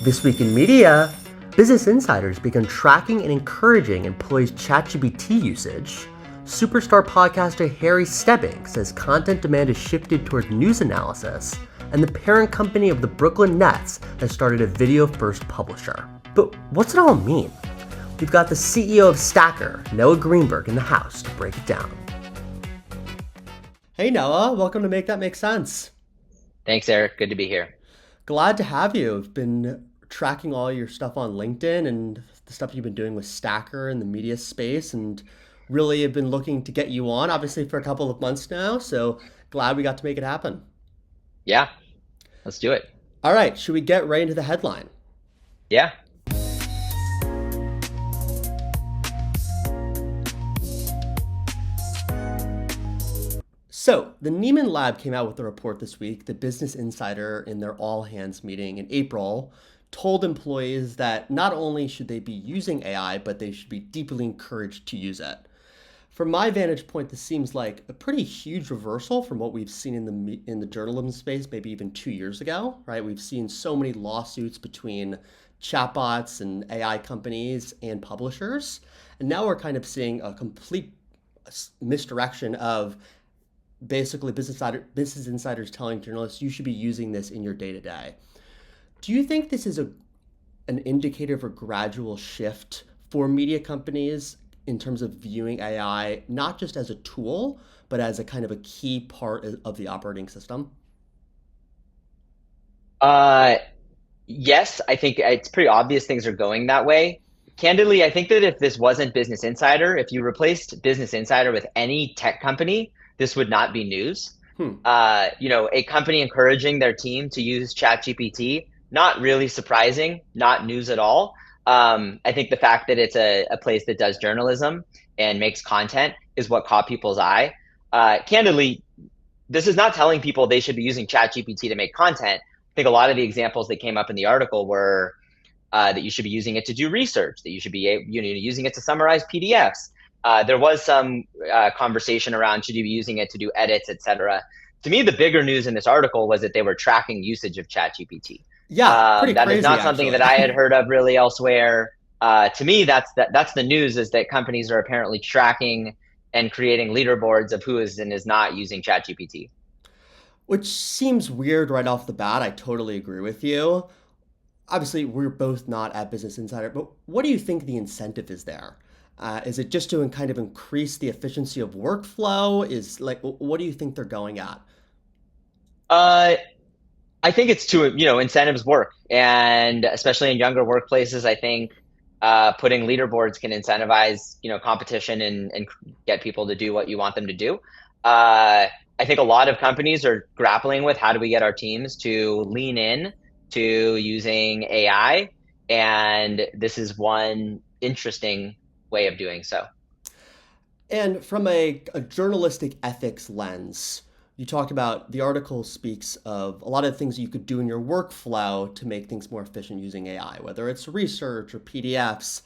This week in media, Business Insiders begun tracking and encouraging employees' ChatGPT usage. Superstar podcaster Harry Stebbings says content demand has shifted toward news analysis, and the parent company of the Brooklyn Nets has started a video-first publisher. But what's it all mean? We've got the CEO of Stacker, Noah Greenberg, in the house to break it down. Hey Noah, welcome to Make That Make Sense. Thanks, Eric. Good to be here. Glad to have you. I've been tracking all your stuff on LinkedIn and the stuff you've been doing with Stacker in the media space, and really have been looking to get you on, obviously, for a couple of months now. So glad we got to make it happen. Yeah, let's do it. All right, should we get right into the headline? Yeah. So, the Nieman Lab came out with a report this week. The Business Insider, in their all-hands meeting in April, told employees that not only should they be using AI, but they should be deeply encouraged to use it. From my vantage point, this seems like a pretty huge reversal from what we've seen in the journalism space, maybe even 2 years ago, right? We've seen so many lawsuits between chatbots and AI companies and publishers, and now we're kind of seeing a complete misdirection of basically business insiders telling journalists you should be using this in your day-to-day. Do you think this is an indicator of a gradual shift for media companies in terms of viewing AI, not just as a tool, but as a kind of a key part of the operating system? Yes, I think it's pretty obvious things are going that way. Candidly, I think that if this wasn't Business Insider, if you replaced Business Insider with any tech company, this would not be news. A company encouraging their team to use ChatGPT, not really surprising, not news at all. I think the fact that it's a place that does journalism and makes content is what caught people's eye. Candidly, this is not telling people they should be using ChatGPT to make content. I think a lot of the examples that came up in the article were that you should be using it to do research, that you should be using it to summarize PDFs. There was some conversation around should you be using it to do edits, etc. To me, the bigger news in this article was that they were tracking usage of ChatGPT. Yeah, pretty that crazy, is not something actually. that I had heard of really elsewhere. To me, that's the news, is that companies are apparently tracking and creating leaderboards of who is and is not using ChatGPT. Which seems weird right off the bat. I totally agree with you. Obviously, we're both not at Business Insider, but what do you think the incentive is there? Is it just to kind of increase the efficiency of workflow? What do you think they're going at? I think it's to incentives work, and especially in younger workplaces, I think putting leaderboards can incentivize competition and get people to do what you want them to do. I think a lot of companies are grappling with how do we get our teams to lean in to using AI, and this is one interesting way of doing so. And from a journalistic ethics lens, you talk about the article speaks of a lot of things you could do in your workflow to make things more efficient using AI, whether it's research or PDFs.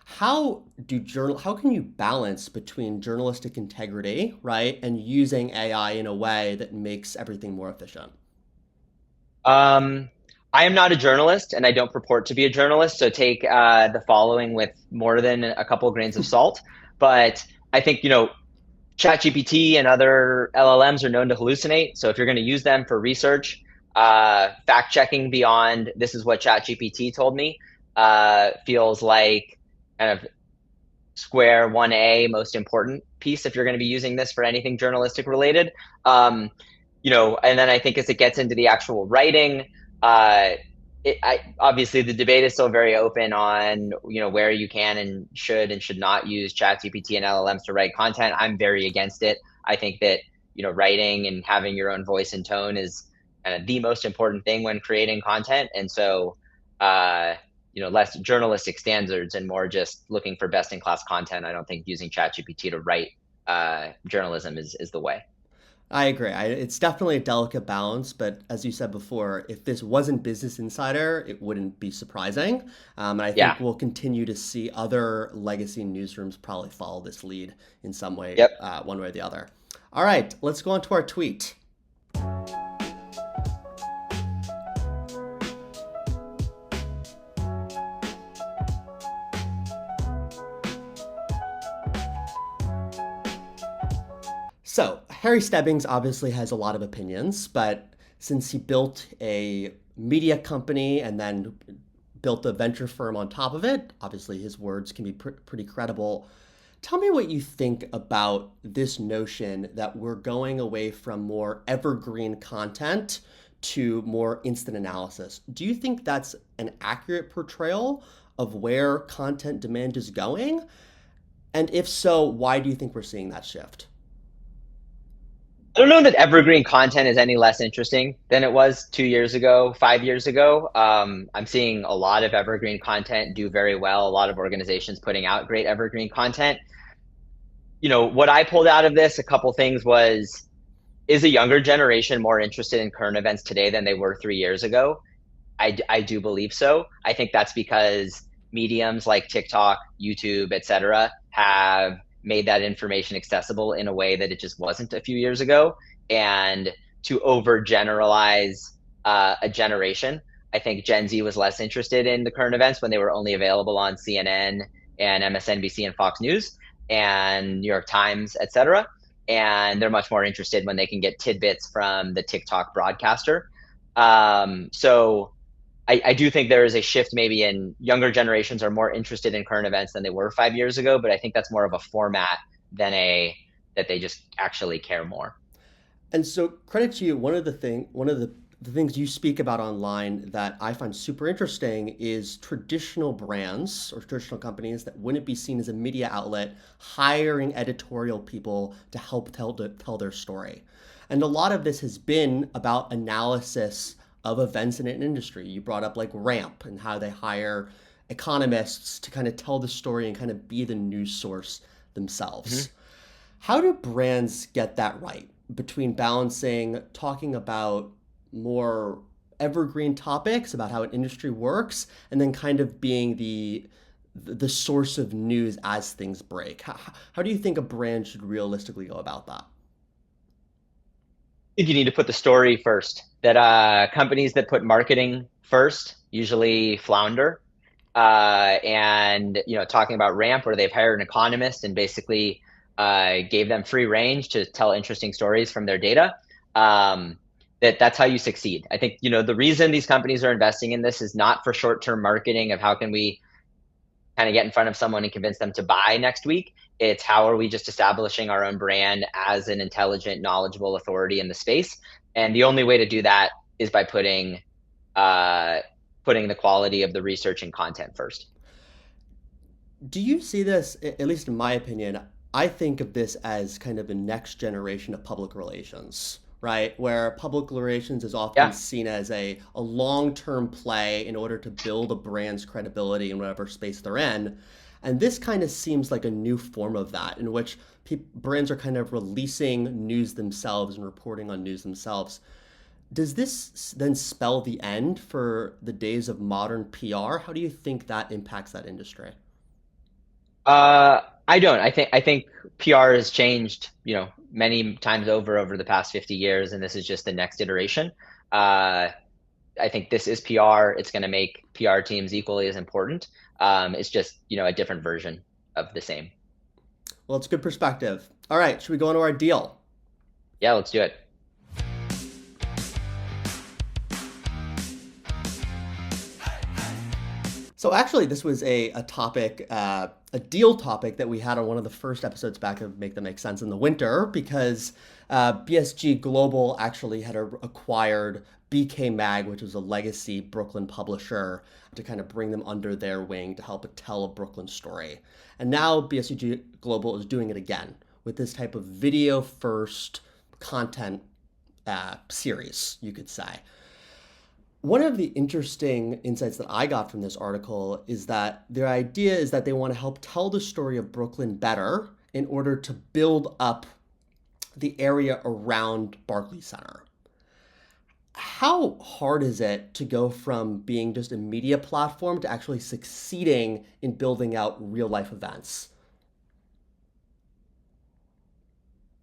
How can you balance between journalistic integrity, right, and using AI in a way that makes everything more efficient? I am not a journalist, and I don't purport to be a journalist, so take the following with more than a couple of grains of salt. But I think, ChatGPT and other LLMs are known to hallucinate. So if you're going to use them for research, fact checking beyond this is what ChatGPT told me feels like kind of square 1A most important piece if you're going to be using this for anything journalistic related. And then I think as it gets into the actual writing, obviously the debate is still very open on where you can and should not use ChatGPT and LLMs to write content. I'm very against it. I think that writing and having your own voice and tone is kind of the most important thing when creating content. And so less journalistic standards and more just looking for best in class content. I don't think using ChatGPT to write journalism is the way. I agree. It's definitely a delicate balance, but as you said before, if this wasn't Business Insider, it wouldn't be surprising. And I think we'll continue to see other legacy newsrooms probably follow this lead in some way, one way or the other. All right, let's go on to our tweet. So, Harry Stebbings obviously has a lot of opinions, but since he built a media company and then built a venture firm on top of it, obviously his words can be pretty credible. Tell me what you think about this notion that we're going away from more evergreen content to more instant analysis. Do you think that's an accurate portrayal of where content demand is going? And if so, why do you think we're seeing that shift? I don't know that evergreen content is any less interesting than it was 2 years ago, 5 years ago. I'm seeing a lot of evergreen content do very well. A lot of organizations putting out great evergreen content. What I pulled out of this, a couple things was, is a younger generation more interested in current events today than they were 3 years ago? I do believe so. I think that's because mediums like TikTok, YouTube, etc., have made that information accessible in a way that it just wasn't a few years ago. And to overgeneralize a generation, I think Gen Z was less interested in the current events when they were only available on CNN and MSNBC and Fox News and New York Times, etc. And they're much more interested when they can get tidbits from the TikTok broadcaster. So I do think there is a shift maybe in younger generations are more interested in current events than they were 5 years ago, but I think that's more of a format than that they just actually care more. And so, credit to you. One of the things you speak about online that I find super interesting is traditional brands or traditional companies that wouldn't be seen as a media outlet hiring editorial people to help tell their story. And a lot of this has been about analysis of events in an industry. You brought up like Ramp and how they hire economists to kind of tell the story and kind of be the news source themselves. Mm-hmm. How do brands get that right between balancing talking about more evergreen topics about how an industry works and then kind of being the source of news as things break? How do you think a brand should realistically go about that? I think you need to put the story first. That companies that put marketing first usually flounder. And talking about Ramp, where they've hired an economist and basically gave them free range to tell interesting stories from their data. That's how you succeed. I think the reason these companies are investing in this is not for short-term marketing of how can we kind of get in front of someone and convince them to buy next week. It's how are we just establishing our own brand as an intelligent, knowledgeable authority in the space. And the only way to do that is by putting the quality of the research and content first. Do you see this, at least in my opinion, I think of this as kind of the next generation of public relations, right? Where public relations is often Yeah. seen as a long-term play in order to build a brand's credibility in whatever space they're in. And this kind of seems like a new form of that, in which brands are kind of releasing news themselves and reporting on news themselves. Does this then spell the end for the days of modern PR? How do you think that impacts that industry? I don't. I think PR has changed, many times over the past 50 years, and this is just the next iteration. I think this is PR. It's going to make PR teams equally as important. It's just, a different version of the same. Well, it's good perspective. All right, should we go into our deal? Yeah, let's do it. So actually, this was a topic, a deal topic that we had on one of the first episodes back of Make Them Make Sense in the winter, because BSG Global actually had acquired BK Mag, which was a legacy Brooklyn publisher, to kind of bring them under their wing to help tell a Brooklyn story. And now BSG Global is doing it again with this type of video first content series, you could say. One of the interesting insights that I got from this article is that their idea is that they want to help tell the story of Brooklyn better in order to build up the area around Barclays Center. How hard is it to go from being just a media platform to actually succeeding in building out real life events?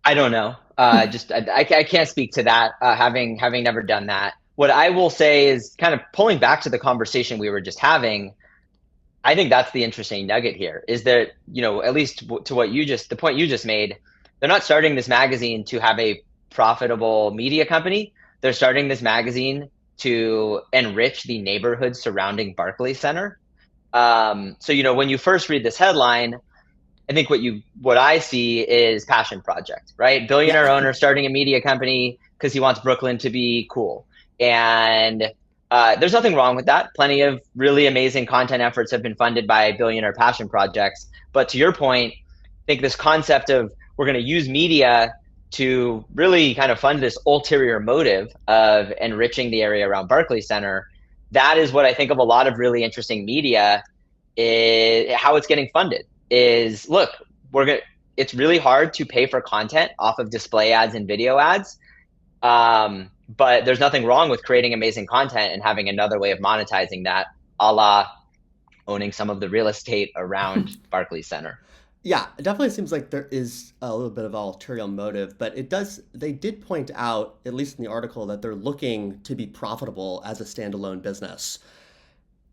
I don't know. I can't speak to that. Having never done that. What I will say is kind of pulling back to the conversation we were just having. I think that's the interesting nugget here is that, at least to the point you just made, they're not starting this magazine to have a profitable media company. They're starting this magazine to enrich the neighborhood surrounding Barclays Center. So, when you first read this headline, I think what I see is passion project, right? Billionaire Yeah. owner starting a media company because he wants Brooklyn to be cool. And there's nothing wrong with that. Plenty of really amazing content efforts have been funded by billionaire passion projects. But to your point, I think this concept of we're going to use media to really kind of fund this ulterior motive of enriching the area around Barclays Center. That is what I think of a lot of really interesting media is how it's getting funded is look, it's really hard to pay for content off of display ads and video ads. But there's nothing wrong with creating amazing content and having another way of monetizing that, a la owning some of the real estate around Barclays Center. Yeah, it definitely seems like there is a little bit of ulterior motive, but they did point out, at least in the article, that they're looking to be profitable as a standalone business.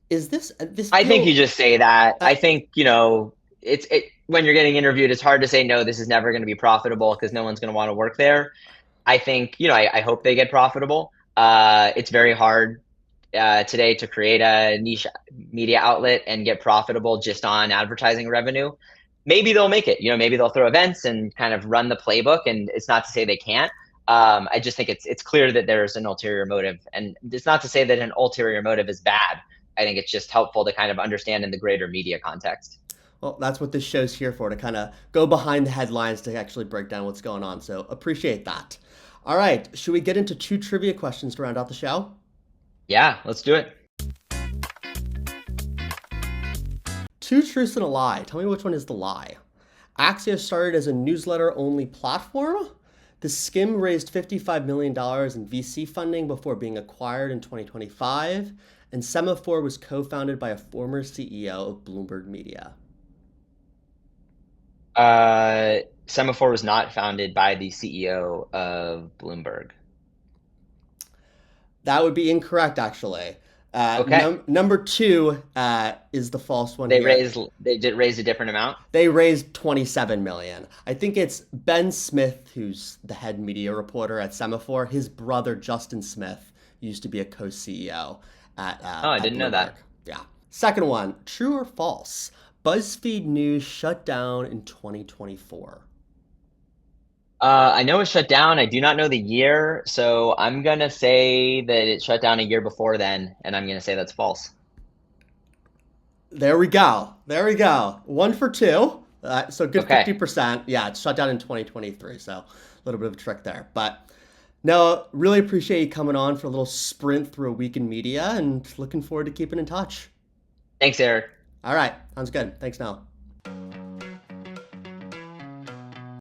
Is this I think you feel, just say that. uh, I think, when you're getting interviewed, it's hard to say, no, this is never going to be profitable because no one's going to want to work there. I think, I hope they get profitable. It's very hard today to create a niche media outlet and get profitable just on advertising revenue. Maybe they'll make it. Maybe they'll throw events and kind of run the playbook. And it's not to say they can't. I just think it's clear that there's an ulterior motive, and it's not to say that an ulterior motive is bad. I think it's just helpful to kind of understand in the greater media context. well, that's what this show's here for, to kind of go behind the headlines to actually break down what's going on. So appreciate that. All right, should we get into two trivia questions to round out the show? Yeah, let's do it. Two truths and a lie. Tell me which one is the lie. Axia started as a newsletter-only platform. The Skim raised $55 million in VC funding before being acquired in 2025. And Semaphore was co-founded by a former CEO of Bloomberg Media. Semaphore was not founded by the CEO of Bloomberg. That would be incorrect, actually. Okay. Number two is the false one They here. did raise a different amount. They raised 27 million. I think it's Ben Smith, who's the head media reporter at Semaphore. His brother Justin Smith used to be a co-CEO Oh, I at didn't know Bloomberg. that. Yeah. Second one, true or false? BuzzFeed News shut down in 2024. I know it shut down. I do not know the year, so I'm gonna say that it shut down a year before then, and I'm gonna say that's false. There we go. There we go. One for two. So good Okay. 50%. Yeah, it's shut down in 2023. So a little bit of a trick there. But no, really appreciate you coming on for a little sprint through a week in media and looking forward to keeping in touch. Thanks, Eric. All right. Sounds good. Thanks, Noah.